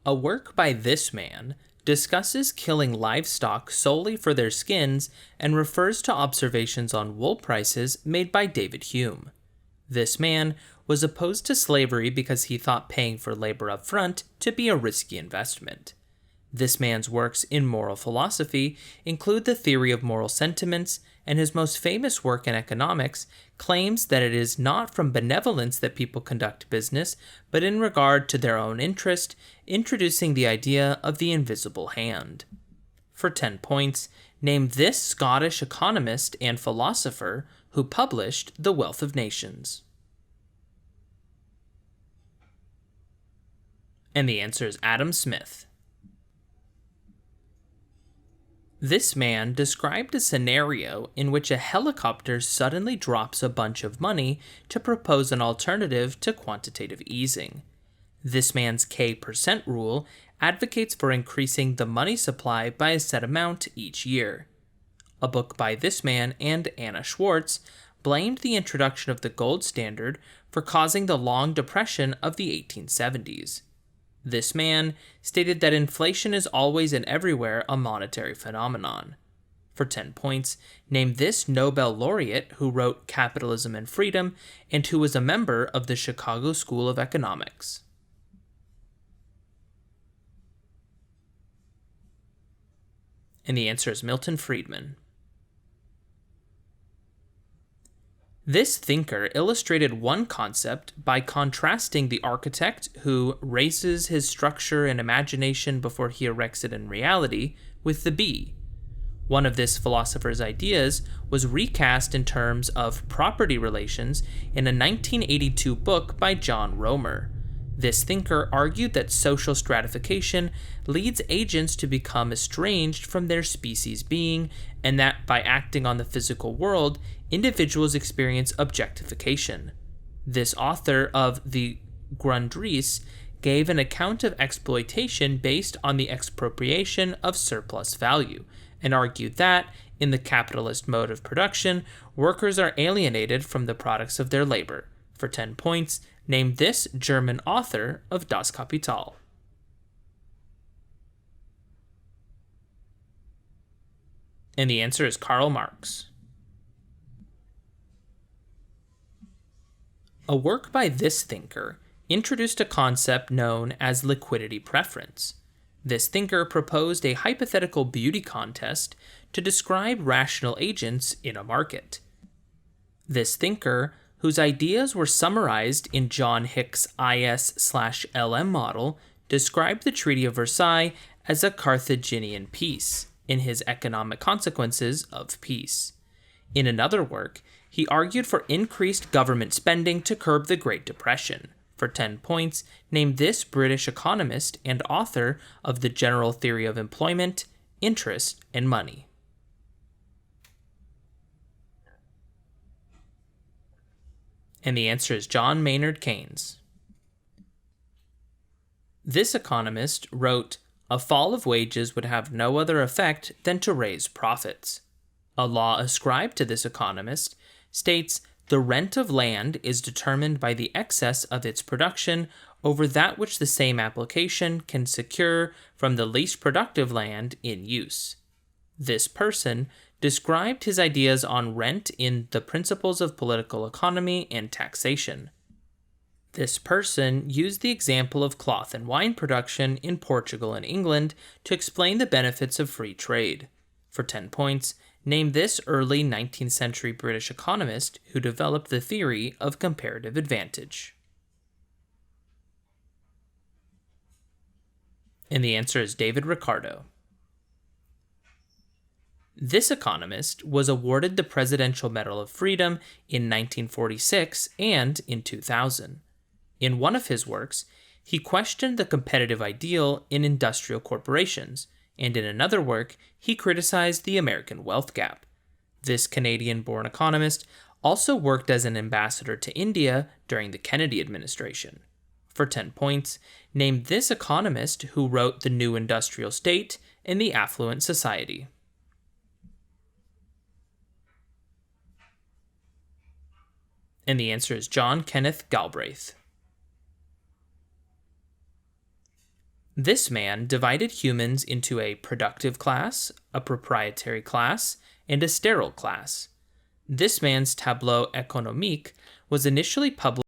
A work by this man discusses killing livestock solely for their skins and refers to observations on wool prices made by David Hume. This man was opposed to slavery because he thought paying for labor up front to be a risky investment. This man's works in moral philosophy include the theory of moral sentiments, and his most famous work in economics claims that it is not from benevolence that people conduct business, but in regard to their own interest, introducing the idea of the invisible hand. For 10 points, name this Scottish economist and philosopher who published The Wealth of Nations. And the answer is Adam Smith. This man described a scenario in which a helicopter suddenly drops a bunch of money to propose an alternative to quantitative easing. This man's K% rule advocates for increasing the money supply by a set amount each year. A book by this man and Anna Schwartz blamed the introduction of the gold standard for causing the long depression of the 1870s. This man stated that inflation is always and everywhere a monetary phenomenon. For 10 points, name this Nobel laureate who wrote Capitalism and Freedom and who was a member of the Chicago School of Economics. And the answer is Milton Friedman. This thinker illustrated one concept by contrasting the architect who raises his structure and imagination before he erects it in reality with the bee. One of this philosopher's ideas was recast in terms of property relations in a 1982 book by John Romer. This thinker argued that social stratification leads agents to become estranged from their species being, and that by acting on the physical world, individuals experience objectification. This author of the Grundrisse gave an account of exploitation based on the expropriation of surplus value, and argued that, in the capitalist mode of production, workers are alienated from the products of their labor. For 10 points, name this German author of Das Kapital. And the answer is Karl Marx. A work by this thinker introduced a concept known as liquidity preference. This thinker proposed a hypothetical beauty contest to describe rational agents in a market. This thinker, whose ideas were summarized in John Hick's IS/LM model, described the Treaty of Versailles as a Carthaginian peace in his Economic Consequences of Peace. In another work, he argued for increased government spending to curb the Great Depression. For 10 points, name this British economist and author of The General Theory of Employment, Interest, and Money. And the answer is John Maynard Keynes. This economist wrote, "A fall of wages would have no other effect than to raise profits." A law ascribed to this economist states, "The rent of land is determined by the excess of its production over that which the same application can secure from the least productive land in use." This person described his ideas on rent in The Principles of Political Economy and Taxation. This person used the example of cloth and wine production in Portugal and England to explain the benefits of free trade. For 10 points, name this early 19th century British economist who developed the theory of comparative advantage. And the answer is David Ricardo. This economist was awarded the Presidential Medal of Freedom in 1946 and in 2000. In one of his works, he questioned the competitive ideal in industrial corporations, and in another work, he criticized the American wealth gap. This Canadian-born economist also worked as an ambassador to India during the Kennedy administration. For 10 points, name this economist who wrote The New Industrial State and the Affluent Society. And the answer is John Kenneth Galbraith. This man divided humans into a productive class, a proprietary class, and a sterile class. This man's tableau économique was initially published